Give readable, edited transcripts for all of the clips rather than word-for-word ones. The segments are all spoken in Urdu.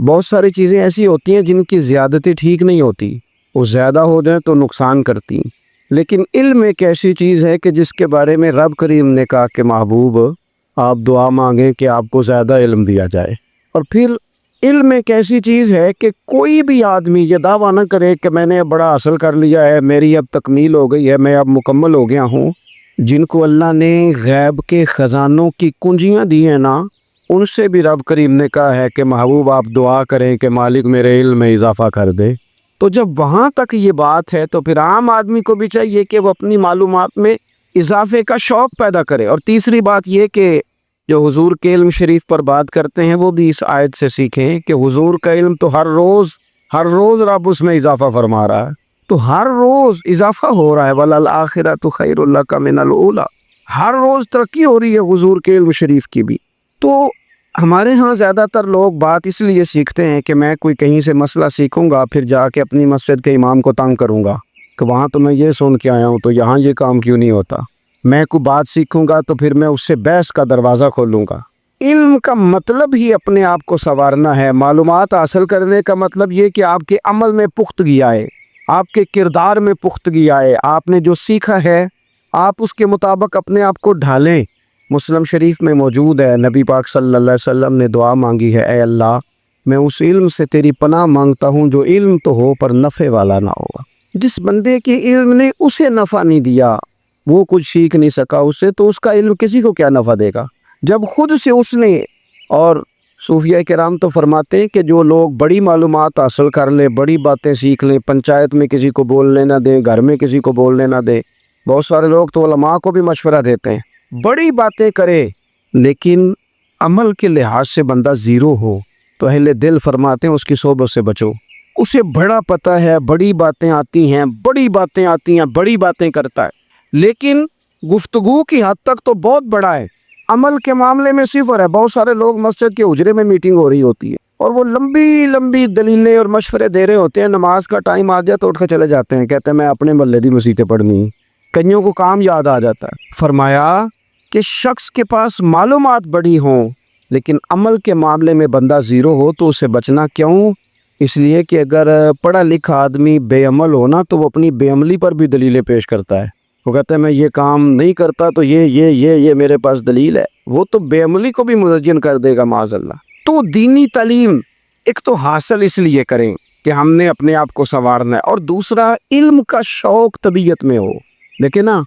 بہت ساری چیزیں ایسی ہوتی ہیں جن کی زیادتی ٹھیک نہیں ہوتی، وہ زیادہ ہو جائیں تو نقصان کرتی ہیں، لیکن علم ایک ایسی چیز ہے کہ جس کے بارے میں رب کریم نے کہا کہ محبوب آپ دعا مانگیں کہ آپ کو زیادہ علم دیا جائے۔ اور پھر علم ایک ایسی چیز ہے کہ کوئی بھی آدمی یہ دعویٰ نہ کرے کہ میں نے بڑا حاصل کر لیا ہے، میری اب تکمیل ہو گئی ہے، میں اب مکمل ہو گیا ہوں۔ جن کو اللہ نے غیب کے خزانوں کی کنجیاں دی ہیں نا، ان سے بھی رب کریم نے کہا ہے کہ محبوب آپ دعا کریں کہ مالک میرے علم میں اضافہ کر دے۔ تو جب وہاں تک یہ بات ہے تو پھر عام آدمی کو بھی چاہیے کہ وہ اپنی معلومات میں اضافے کا شوق پیدا کرے۔ اور تیسری بات یہ کہ جو حضور کے علم شریف پر بات کرتے ہیں وہ بھی اس آیت سے سیکھیں کہ حضور کا علم تو ہر روز رب اس میں اضافہ فرما رہا ہے، تو ہر روز اضافہ ہو رہا ہے۔ وَلَلْآخِرَةُ خَيْرٌ لَكَ مِنَ الْأُولَىٰ، ہر روز ترقی ہو رہی ہے حضور کے علم شریف کی بھی۔ تو ہمارے ہاں زیادہ تر لوگ بات اس لیے سیکھتے ہیں کہ میں کوئی کہیں سے مسئلہ سیکھوں گا پھر جا کے اپنی مسجد کے امام کو تنگ کروں گا کہ وہاں تو میں یہ سن کے آیا ہوں تو یہاں یہ کام کیوں نہیں ہوتا۔ میں کوئی بات سیکھوں گا تو پھر میں اس سے بحث کا دروازہ کھولوں گا۔ علم کا مطلب ہی اپنے آپ کو سنوارنا ہے۔ معلومات حاصل کرنے کا مطلب یہ کہ آپ کے عمل میں پختگی آئے، آپ کے کردار میں پختگی آئے، آپ نے جو سیکھا ہے آپ اس کے مطابق اپنے آپ کو ڈھالیں۔ مسلم شریف میں موجود ہے، نبی پاک صلی اللہ علیہ وسلم نے دعا مانگی ہے، اے اللہ میں اس علم سے تیری پناہ مانگتا ہوں جو علم تو ہو پر نفع والا نہ ہوگا۔ جس بندے کے علم نے اسے نفع نہیں دیا، وہ کچھ سیکھ نہیں سکا اس سے، تو اس کا علم کسی کو کیا نفع دے گا جب خود سے اس نے۔ اور صوفیہ کرام تو فرماتے ہیں کہ جو لوگ بڑی معلومات حاصل کر لیں، بڑی باتیں سیکھ لیں، پنچایت میں کسی کو بولنے نہ دیں، گھر میں کسی کو بولنے نہ دیں، بہت سارے لوگ تو علماء کو بھی مشورہ دیتے ہیں، بڑی باتیں کرے لیکن عمل کے لحاظ سے بندہ زیرو ہو تو اہل دل فرماتے ہیں اس کی صحبت سے بچو۔ اسے بڑا پتہ ہے، بڑی باتیں آتی ہیں، بڑی باتیں کرتا ہے، لیکن گفتگو کی حد تک تو بہت بڑا ہے، عمل کے معاملے میں صفر ہے۔ بہت سارے لوگ مسجد کے حجرے میں میٹنگ ہو رہی ہوتی ہے اور وہ لمبی لمبی دلیلیں اور مشورے دے رہے ہوتے ہیں، نماز کا ٹائم آ جائے تو اٹھ کے چلے جاتے ہیں، کہتے ہیں میں اپنے محلے دی مسیتیں پڑھنی۔ کئیوں کو کام یاد آ جاتا ہے۔ فرمایا کہ شخص کے پاس معلومات بڑی ہوں لیکن عمل کے معاملے میں بندہ زیرو ہو تو اسے بچنا کیوں؟ اس لیے کہ اگر پڑھا لکھا آدمی بے عمل ہونا تو وہ اپنی بے عملی پر بھی دلیلیں پیش کرتا ہے۔ وہ کہتا ہے میں یہ کام نہیں کرتا تو یہ میرے پاس دلیل ہے، وہ تو بے عملی کو بھی مزین کر دے گا معاذ اللہ۔ تو دینی تعلیم ایک تو حاصل اس لیے کریں کہ ہم نے اپنے آپ کو سنوارنا ہے، اور دوسرا علم کا شوق طبیعت میں ہو۔ لیکن نا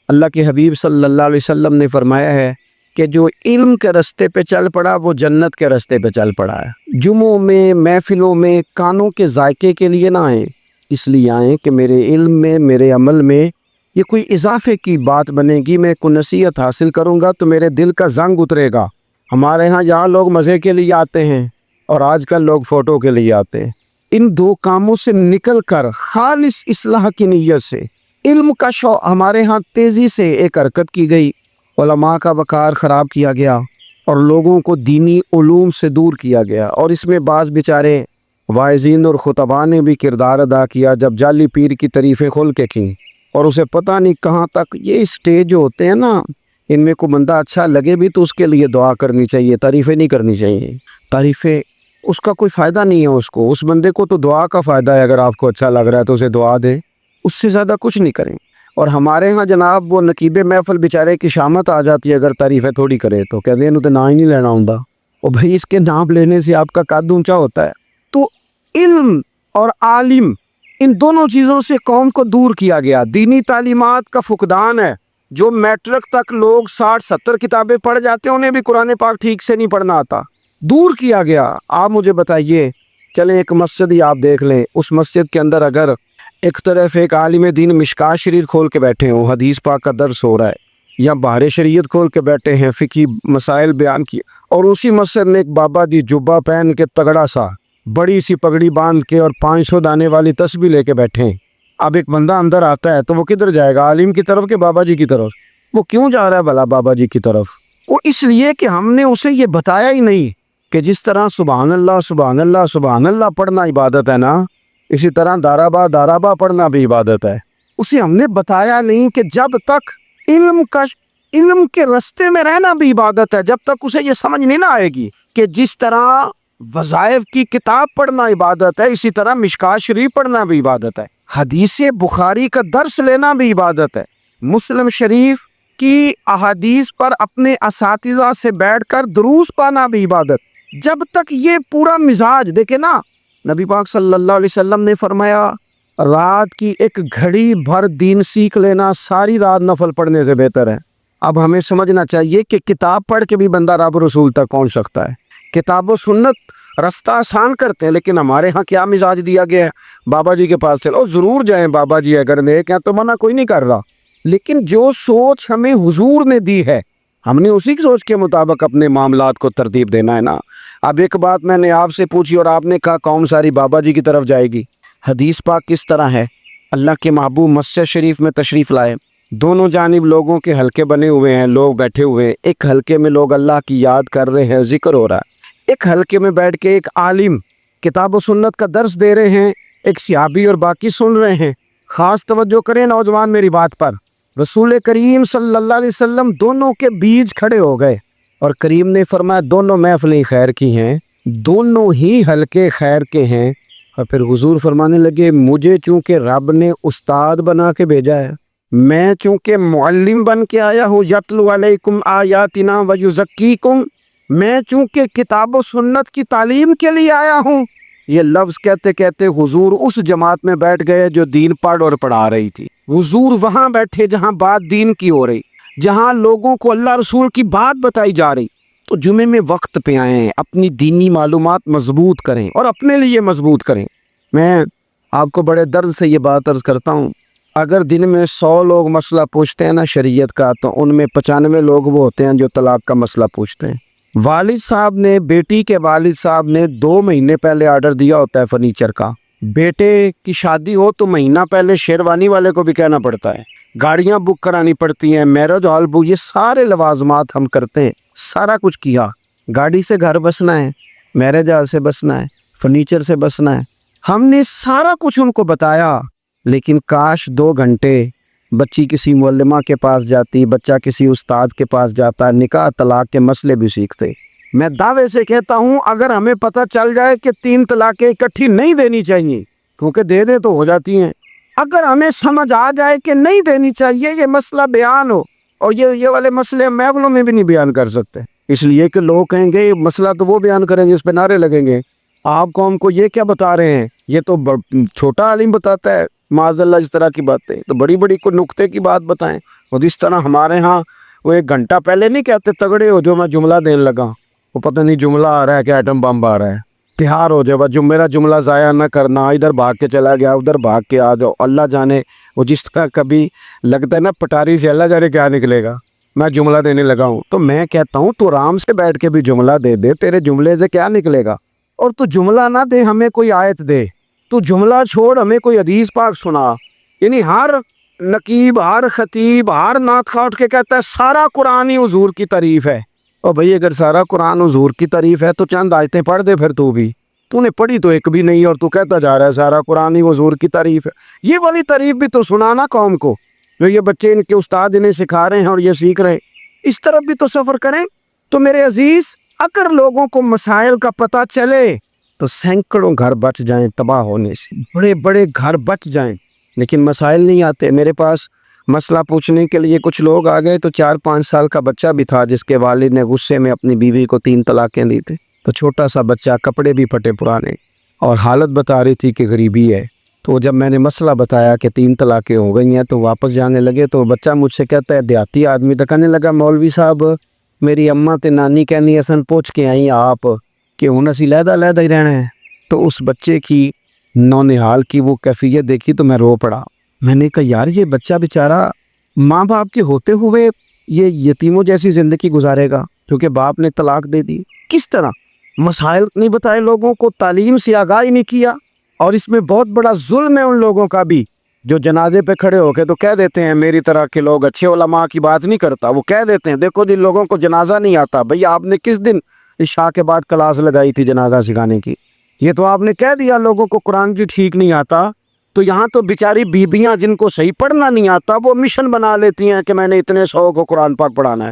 اللہ کے حبیب صلی اللہ علیہ وسلم نے فرمایا ہے کہ جو علم کے رستے پہ چل پڑا وہ جنت کے رستے پہ چل پڑا ہے۔ جمعوں میں، محفلوں میں کانوں کے ذائقے کے لیے نہ آئیں، اس لیے آئیں کہ میرے علم میں، میرے عمل میں یہ کوئی اضافے کی بات بنے گی، میں کوئی نصیحت حاصل کروں گا تو میرے دل کا زنگ اترے گا۔ ہمارے ہاں یہاں لوگ مزے کے لیے آتے ہیں اور آج کل لوگ فوٹو کے لیے آتے ہیں۔ ان دو کاموں سے نکل کر خالص اصلاح کی نیت سے علم کا شوق ہمارے ہاں تیزی سے ایک حرکت کی گئی، علماء کا وقار خراب کیا گیا اور لوگوں کو دینی علوم سے دور کیا گیا، اور اس میں بعض بیچارے واعظین اور خطباء نے بھی کردار ادا کیا جب جعلی پیر کی تعریفیں کھول کے کیں، اور اسے پتہ نہیں کہاں تک یہ اسٹیج جو ہوتے ہیں نا، ان میں کوئی بندہ اچھا لگے بھی تو اس کے لیے دعا کرنی چاہیے، تعریفیں نہیں کرنی چاہیے۔ تعریفیں اس کا کوئی فائدہ نہیں ہے، اس بندے کو تو دعا کا فائدہ ہے، اگر آپ کو اچھا لگ رہا ہے تو اسے دعا دے، اس سے زیادہ کچھ نہیں کریں۔ اور ہمارے ہاں جناب وہ نقیب محفل بیچارے کی شامت آ جاتی ہے اگر تعریفیں تھوڑی کرے تو کہتے ہیں انہوں تو نام ہی نہیں لینا ہوں، اور بھائی اس کے نام لینے سے آپ کا قد اونچا ہوتا ہے۔ تو علم اور عالم ان دونوں چیزوں سے قوم کو دور کیا گیا۔ دینی تعلیمات کا فقدان ہے، جو میٹرک تک لوگ 60-70 کتابیں پڑھ جاتے ہیں انہیں بھی قرآن پاک ٹھیک سے نہیں پڑھنا آتا، دور کیا گیا۔ آپ مجھے بتائیے، چلیں ایک مسجد ہی آپ دیکھ لیں، اس مسجد کے اندر اگر ایک طرف ایک عالم دین مشکاۃ شریف کھول کے بیٹھے ہوں، حدیث پاک کا درس ہو رہا ہے، یا بہار شریعت کھول کے بیٹھے ہیں، فقہی مسائل بیان کیے، اور اسی مسجد میں ایک بابا جی جبہ پہن کے تگڑا سا بڑی سی پگڑی باندھ کے اور 500 دانے والی تسبیح لے کے بیٹھے ہیں، اب ایک بندہ اندر آتا ہے تو وہ کدھر جائے گا؟ عالم کی طرف کہ بابا جی کی طرف؟ وہ کیوں جا رہا ہے بھلا بابا جی کی طرف؟ وہ اس لیے کہ ہم نے اسے یہ بتایا ہی نہیں کہ جس طرح سبحان اللہ سبحان اللہ سبحان اللہ پڑھنا عبادت ہے نا، اسی طرح دارابا پڑھنا بھی عبادت ہے۔ اسے ہم نے بتایا نہیں کہ جب تک علم کے رستے میں رہنا بھی عبادت ہے، جب تک اسے یہ سمجھ نہیں نہ آئے گی کہ جس طرح وظائف کی کتاب پڑھنا عبادت ہے، اسی طرح مشکات شریف پڑھنا بھی عبادت ہے، حدیث بخاری کا درس لینا بھی عبادت ہے، مسلم شریف کی احادیث پر اپنے اساتذہ سے بیٹھ کر دروس پانا بھی عبادت۔ جب تک یہ پورا مزاج دیکھیں نا، نبی پاک صلی اللہ علیہ وسلم نے فرمایا رات کی ایک گھڑی بھر دین سیکھ لینا ساری رات نفل پڑھنے سے بہتر ہے۔ اب ہمیں سمجھنا چاہیے کہ کتاب پڑھ کے بھی بندہ رب رسول تک پہنچ سکتا ہے۔ کتاب و سنت رستہ آسان کرتے ہیں، لیکن ہمارے ہاں کیا مزاج دیا گیا ہے؟ بابا جی کے پاس چلو، ضرور جائیں بابا جی، اگر نیک ہیں تو منع کوئی نہیں کر رہا، لیکن جو سوچ ہمیں حضور نے دی ہے ہم نے اسی کی سوچ کے مطابق اپنے معاملات کو ترتیب دینا ہے نا۔ اب ایک بات میں نے آپ سے پوچھی اور آپ نے کہا قوم ساری بابا جی کی طرف جائے گی۔ حدیث پاک کس طرح ہے؟ اللہ کے محبوب مسجد شریف میں تشریف لائے، دونوں جانب لوگوں کے حلقے بنے ہوئے ہیں، لوگ بیٹھے ہوئے ہیں، ایک حلقے میں لوگ اللہ کی یاد کر رہے ہیں، ذکر ہو رہا ہے، ایک حلقے میں بیٹھ کے ایک عالم کتاب و سنت کا درس دے رہے ہیں، ایک صحابی اور باقی سن رہے ہیں۔ خاص توجہ کریں نوجوان میری بات پر، رسول کریم صلی اللہ علیہ وسلم دونوں کے بیچ کھڑے ہو گئے اور کریم نے فرمایا دونوں محفلیں خیر کی ہیں، دونوں ہی حلقے خیر کے ہیں۔ اور پھر حضور فرمانے لگے مجھے چونکہ رب نے استاد بنا کے بھیجا ہے، میں چونکہ معلم بن کے آیا ہوں، یتلو علیکم آیاتنا ویزکیکم، میں چونکہ کتاب و سنت کی تعلیم کے لیے آیا ہوں۔ یہ لفظ کہتے کہتے حضور اس جماعت میں بیٹھ گئے جو دین پڑھ اور پڑھا رہی تھی۔ حضور وہاں بیٹھے جہاں بات دین کی ہو رہی، جہاں لوگوں کو اللہ رسول کی بات بتائی جا رہی۔ تو جمعے میں وقت پہ آئیں، اپنی دینی معلومات مضبوط کریں اور اپنے لیے مضبوط کریں۔ میں آپ کو بڑے درد سے یہ بات عرض کرتا ہوں، اگر دن میں 100 لوگ مسئلہ پوچھتے ہیں نا شریعت کا، تو ان میں 95 لوگ وہ ہوتے ہیں جو طلاق کا مسئلہ پوچھتے ہیں۔ والد صاحب نے، بیٹی کے والد صاحب نے 2 مہینے پہلے آرڈر دیا ہوتا ہے فرنیچر کا، بیٹے کی شادی ہو تو مہینہ پہلے شیروانی والے کو بھی کہنا پڑتا ہے، گاڑیاں بک کرانی پڑتی ہیں، میرج ہال بک، یہ سارے لوازمات ہم کرتے ہیں، سارا کچھ کیا۔ گاڑی سے گھر بسنا ہے، میرج ہال سے بسنا ہے، فرنیچر سے بسنا ہے، ہم نے سارا کچھ ان کو بتایا، لیکن کاش 2 گھنٹے بچی کسی معلمہ کے پاس جاتی، بچہ کسی استاد کے پاس جاتا، نکاح طلاق کے مسئلے بھی سیکھتے۔ میں دعوے سے کہتا ہوں اگر ہمیں پتہ چل جائے کہ 3 طلاقیں اکٹھی نہیں دینی چاہیے، کیونکہ دے دیں تو ہو جاتی ہیں، اگر ہمیں سمجھ آ جائے کہ نہیں دینی چاہیے، یہ مسئلہ بیان ہو، اور یہ والے مسئلے محفلوں میں بھی نہیں بیان کر سکتے، اس لیے کہ لوگ کہیں گے یہ مسئلہ تو وہ بیان کریں گے، اس پہ نعرے لگیں گے، آپ قوم کو یہ کیا بتا رہے ہیں، یہ تو چھوٹا عالم بتاتا ہے معاذ اللہ اس طرح کی باتیں، تو بڑی بڑی کوئی نقطے کی بات بتائیں۔ اور اس طرح ہمارے ہاں وہ 1 گھنٹہ پہلے نہیں کہتے تگڑے ہو جو میں جملہ دینے لگا، وہ پتہ نہیں جملہ آ رہا ہے کہ ایٹم بم آ رہا ہے، تہار ہو جائے جو میرا جملہ ضائع نہ کرنا، ادھر بھاگ کے چلا گیا ادھر بھاگ کے آ جاؤ، اللہ جانے وہ جس کا کبھی لگتا ہے نا پٹاری سے اللہ جانے کیا نکلے گا، میں جملہ دینے لگا ہوں، تو میں کہتا ہوں تو آرام سے بیٹھ کے بھی جملہ دے دے، تیرے جملے سے کیا نکلے گا، اور تو جملہ نہ دے ہمیں کوئی آیت دے، تو جملہ چھوڑ ہمیں کوئی حدیث پاک سنا، یعنی ہر نقیب، ہر خطیب، ہر نعت خواہ اٹھ کے کہتا ہے سارا قرآن ہی حضور کی تعریف ہے۔ اور بھئی اگر سارا قرآن حضور کی تعریف ہے تو چند آیتیں پڑھ دے، پھر تو نے پڑھی تو ایک بھی نہیں اور تو کہتا جا رہا ہے سارا قرآن ہی حضور کی تعریف ہے۔ یہ والی تعریف بھی تو سنانا قوم کو، جو یہ بچے ان کے استاد انہیں سکھا رہے ہیں اور یہ سیکھ رہے ہیں، اس طرف بھی تو سفر کریں۔ تو میرے عزیز، اگر لوگوں کو مسائل کا پتہ چلے تو سینکڑوں گھر بچ جائیں تباہ ہونے سے، بڑے بڑے گھر بچ جائیں، لیکن مسائل نہیں آتے۔ میرے پاس مسئلہ پوچھنے کے لیے کچھ لوگ آ گئے تو 4-5 سال کا بچہ بھی تھا جس کے والد نے غصے میں اپنی بیوی کو 3 طلاقیں دی تھی، تو چھوٹا سا بچہ، کپڑے بھی پھٹے پرانے، اور حالت بتا رہی تھی کہ غریبی ہے۔ تو جب میں نے مسئلہ بتایا کہ 3 طلاقیں ہو گئی ہیں تو واپس جانے لگے، تو بچہ مجھ سے کہتا ہے، دیہاتی آدمی تو کہنے لگا مولوی صاحب میری اماں تے نانی کہنی اسن پوچھ کے آئیں آپ کہ ہن اسی علیحدہ علیحدہ ہی رہنا ہے۔ تو اس بچے کی نونہال کی وہ کیفیت دیکھی تو میں رو پڑا۔ میں نے کہا یار یہ بچہ بیچارہ ماں باپ کے ہوتے ہوئے یہ یتیموں جیسی زندگی گزارے گا کیونکہ باپ نے طلاق دے دی، کس طرح؟ مسائل نہیں بتائے لوگوں کو، تعلیم سے آگاہی نہیں کیا، اور اس میں بہت بڑا ظلم ہے ان لوگوں کا بھی جو جنازے پہ کھڑے ہو کے تو کہہ دیتے ہیں، میری طرح کے لوگ اچھے علماء کی بات نہیں کرتا، وہ کہہ دیتے ہیں دیکھو جن لوگوں کو جنازہ نہیں آتا، بھئی آپ نے کس دن عشاء کے بعد کلاس لگائی تھی جنازہ سکھانے کی؟ یہ تو آپ نے کہہ دیا لوگوں کو قرآن کی ٹھیک نہیں آتا، تو یہاں تو بیچاری بیبیاں جن کو صحیح پڑھنا نہیں آتا وہ مشن بنا لیتی ہیں کہ میں نے اتنے 100 کو قرآن پاک پڑھانا ہے۔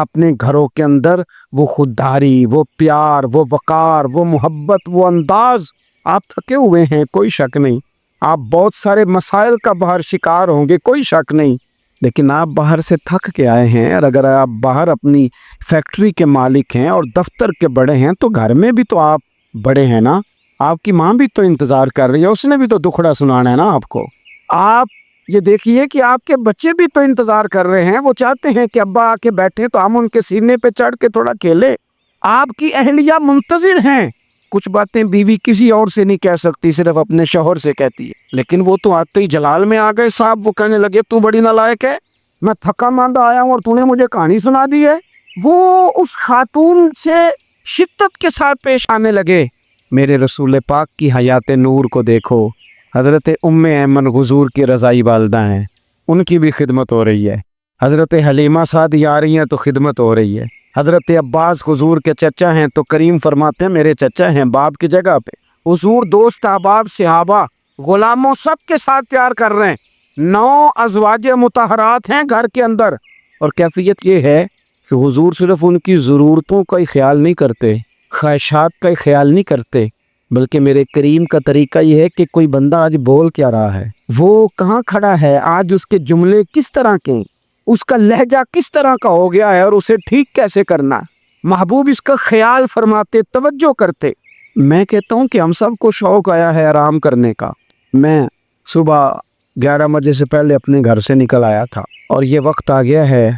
اپنے گھروں کے اندر وہ خودداری، وہ پیار، وہ وقار، وہ محبت، وہ انداز. آپ تھکے ہوئے ہیں کوئی شک نہیں، آپ بہت سارے مسائل کا باہر شکار ہوں گے کوئی شک نہیں، لیکن آپ باہر سے تھک کے آئے ہیں، اور اگر آپ باہر اپنی فیکٹری کے مالک ہیں اور دفتر کے بڑے ہیں تو گھر میں بھی تو آپ بڑے ہیں نا. آپ کی ماں بھی تو انتظار کر رہی ہے، اس نے بھی تو دکھڑا سنانا ہے نا آپ کو. آپ یہ دیکھیے کہ آپ کے بچے بھی تو انتظار کر رہے ہیں، وہ چاہتے ہیں کہ ابا آ کے بیٹھے تو ہم ان کے سینے پہ چڑھ کے تھوڑا کھیلے. آپ کی اہلیہ منتظر ہیں. کچھ باتیں بیوی کسی اور سے نہیں کہہ سکتی، صرف اپنے شوہر سے کہتی ہے، لیکن وہ تو آتے ہی جلال میں آ گئے صاحب. وہ کہنے لگے تو بڑی نالائق ہے، میں تھکا ماندہ آیا ہوں اور تو نے مجھے کہانی سنا دی ہے. وہ اس خاتون سے شدت کے ساتھ پیش آنے لگے. میرے رسول پاک کی حیات نور کو دیکھو، حضرت ام ایمن حضور کی رضائی والدہ ہیں، ان کی بھی خدمت ہو رہی ہے. حضرت حلیمہ سعدی آ رہی ہیں تو خدمت ہو رہی ہے. حضرت عباس حضور کے چچا ہیں تو کریم فرماتے ہیں میرے چچا ہیں باپ کی جگہ پہ. حضور دوست احباب صحابہ غلاموں سب کے ساتھ پیار کر رہے ہیں. 9 ازواج مطہرات ہیں گھر کے اندر، اور کیفیت یہ ہے کہ حضور صرف ان کی ضرورتوں کا ہی خیال نہیں کرتے، خواہشات کا ہی خیال نہیں کرتے، بلکہ میرے کریم کا طریقہ یہ ہے کہ کوئی بندہ آج بول کیا رہا ہے، وہ کہاں کھڑا ہے آج، اس کے جملے کس طرح کے، اس کا لہجہ کس طرح کا ہو گیا ہے، اور اسے ٹھیک کیسے کرنا. محبوب اس کا خیال فرماتے، توجہ کرتے. میں کہتا ہوں کہ ہم سب کو شوق آیا ہے آرام کرنے کا. میں صبح 11 بجے سے پہلے اپنے گھر سے نکل آیا تھا، اور یہ وقت آ گیا ہے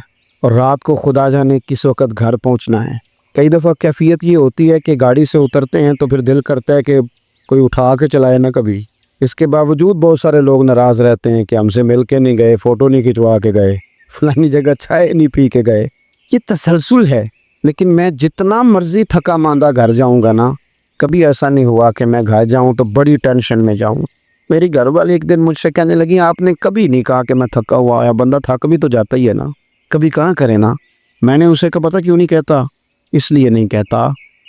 اور رات کو خدا جانے کس وقت گھر پہنچنا ہے. کئی دفعہ کیفیت یہ ہوتی ہے کہ گاڑی سے اترتے ہیں تو پھر دل کرتا ہے کہ کوئی اٹھا کے چلائے نہ کبھی. اس کے باوجود بہت سارے لوگ ناراض رہتے ہیں کہ ہم سے مل کے نہیں گئے، فوٹو نہیں کھنچوا کے گئے، فلانی جگہ چائے نہیں پی کے گئے. یہ تسلسل ہے. لیکن میں جتنا مرضی تھکا ماندہ گھر جاؤں گا نا، کبھی ایسا نہیں ہوا کہ میں گھر جاؤں تو بڑی ٹینشن میں جاؤں. میری گھر والی ایک دن مجھ سے کہنے لگی آپ نے کبھی نہیں کہا کہ میں تھکا ہوا آیا، بندہ تھک بھی تو جاتا ہی ہے نا، کبھی کہاں کرے نا. میں نے اسے کہا پتہ کیوں نہیں کہتا، اس لیے نہیں کہتا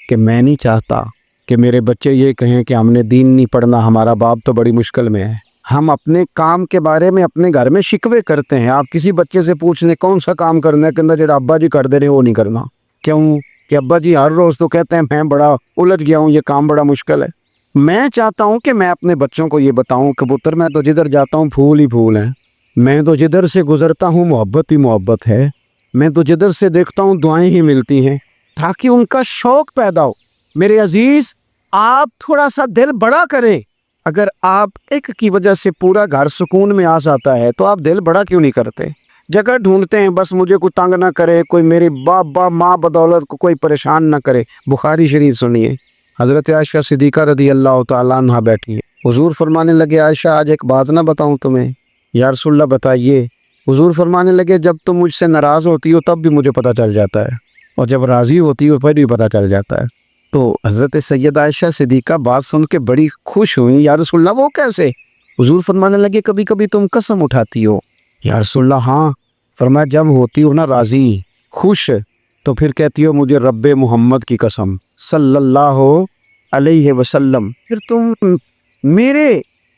کہ میں نہیں چاہتا کہ میرے بچے یہ کہیں کہ ہم نے دین نہیں پڑھنا، ہمارا باپ تو بڑی مشکل میں ہے. ہم اپنے کام کے بارے میں اپنے گھر میں شکوے کرتے ہیں. آپ کسی بچے سے پوچھ لیں کون سا کام کرنا ہے، کہ اندر جڑا ابا جی کر دے رہے وہ نہیں کرنا. کیوں کہ ابا جی ہر روز تو کہتے ہیں میں بڑا الجھ گیا ہوں، یہ کام بڑا مشکل ہے. میں چاہتا ہوں کہ میں اپنے بچوں کو یہ بتاؤں کہ پتر میں تو جدھر جاتا ہوں پھول ہی پھول ہیں، میں تو جدھر سے گزرتا ہوں محبت ہی محبت ہے، میں تو جدھر سے دیکھتا ہوں دعائیں ہی ملتی ہیں، تاکہ ان کا شوق پیدا ہو. میرے عزیز آپ تھوڑا سا دل بڑا کریں. اگر آپ ایک کی وجہ سے پورا گھر سکون میں آ جاتا ہے تو آپ دل بڑا کیوں نہیں کرتے؟ جگہ ڈھونڈتے ہیں بس مجھے کوئی تنگ نہ کرے، کوئی میری باپ ماں بدولت کو کوئی پریشان نہ کرے. بخاری شریف سنیے، حضرت عائشہ صدیقہ رضی اللہ تعالیٰ عنہ بیٹھی ہے. حضور فرمانے لگے عائشہ آج ایک بات نہ بتاؤں تمہیں؟ یا رسول اللہ بتائیے. حضور فرمانے لگے جب تم مجھ سے ناراض ہوتی ہو تب بھی مجھے پتہ چل جاتا ہے، اور جب راضی ہوتی ہو پھر بھی پتہ چل جاتا ہے. تو حضرت سید عائشہ صدیقہ بات سن کے بڑی خوش ہوئی. یا رسول اللہ وہ کیسے؟ حضور فرمانے لگے کبھی کبھی تم قسم اٹھاتی ہو. یا رسول اللہ ہاں. فرمایا جب ہوتی ہو نا راضی خوش تو پھر کہتی ہو مجھے رب محمد کی قسم صلی اللہ علیہ وسلم، پھر تم میرے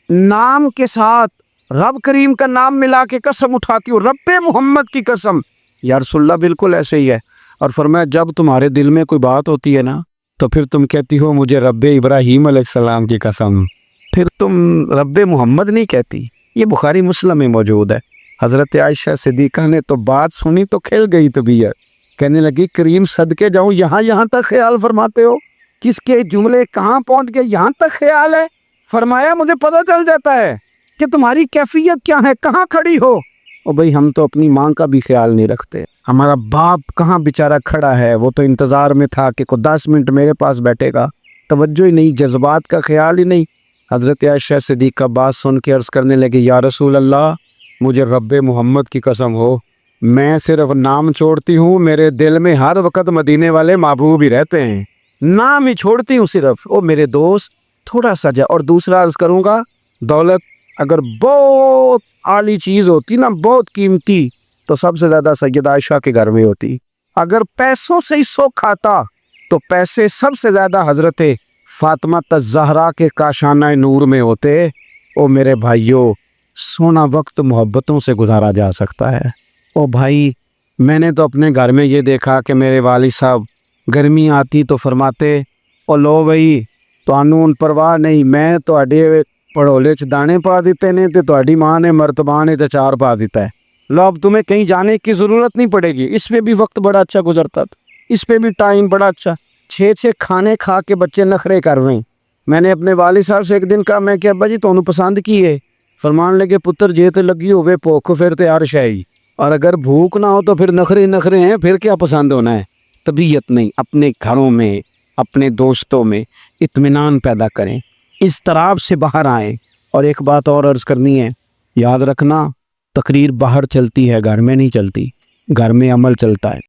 نام کے ساتھ رب کریم کا نام ملا کے قسم اٹھاتی ہو رب محمد کی قسم. یا رسول اللہ بالکل ایسے ہی ہے. اور فرمایا جب تمہارے دل میں کوئی بات ہوتی ہے نا تو پھر تم کہتی ہو مجھے رب ابراہیم علیہ السلام کی قسم، پھر تم رب محمد نہیں کہتی. یہ بخاری مسلم میں موجود ہے. حضرت عائشہ صدیقہ نے تو بات سنی تو کھل گئی طبیعت، کہنے لگی کریم صدقے جاؤں یہاں تک خیال فرماتے ہو، کس کے جملے کہاں پہنچ گئے، یہاں تک خیال ہے. فرمایا مجھے پتہ چل جاتا ہے کہ تمہاری کیفیت کیا ہے، کہاں کھڑی ہو. اور بھئی ہم تو اپنی ماں کا بھی خیال نہیں رکھتے. ہمارا باپ کہاں بیچارہ کھڑا ہے، وہ تو انتظار میں تھا کہ کوئی 10 منٹ میرے پاس بیٹھے گا، توجہ ہی نہیں، جذبات کا خیال ہی نہیں. حضرت عائشہ صدیقہ بات سن کے عرض کرنے لگے یا رسول اللہ مجھے رب محمد کی قسم ہو، میں صرف نام چھوڑتی ہوں، میرے دل میں ہر وقت مدینے والے محبوب ہی رہتے ہیں، نام ہی چھوڑتی ہوں صرف. او میرے دوست تھوڑا سا جا. اور دوسرا عرض کروں گا دولت اگر بہت اعلی چیز ہوتی نا، بہت قیمتی، تو سب سے زیادہ سیدہ عائشہ کے گھر میں ہوتی. اگر پیسوں سے ہی سوکھ کھاتا تو پیسے سب سے زیادہ حضرت فاطمہ الزہرا کے کاشانہ نور میں ہوتے. او میرے بھائیوں سونا وقت محبتوں سے گزارا جا سکتا ہے. او بھائی میں نے تو اپنے گھر میں یہ دیکھا کہ میرے والد صاحب گرمی آتی تو فرماتے او لو بھائی تانوں پرواہ نہیں میں تواڈے پڑھولے چ دانے پا دیتے نے تے تواڈی ماں نے مرتبہ نے تے چار پا دیتا ہے، لو اب تمہیں کہیں جانے کی ضرورت نہیں پڑے گی۔ اس پہ بھی وقت بڑا اچھا گزرتا تھا، اس پہ بھی ٹائم بڑا اچھا۔ 6 کھانے کھا کے بچے نخرے کر رہے ہیں۔ میں نے اپنے والد صاحب سے ایک دن کہا میں کہ ابا جی تانوں پسند کی ہے؟ فرمان لگے پتر جے تے لگی ہوئے بھوک پھر تے ہر شے ہی، اور اگر بھوک نہ ہو تو پھر نخرے نخرے ہیں، پھر کیا پسند ہونا ہے؟ طبیعت نہیں، اپنے گھروں میں اپنے دوستوں میں اطمینان پیدا کریں، اضطراب سے باہر آئیں۔ اور ایک بات اور عرض کرنی ہے، یاد رکھنا تقریر باہر چلتی ہے، گھر میں نہیں چلتی، گھر میں عمل چلتا ہے۔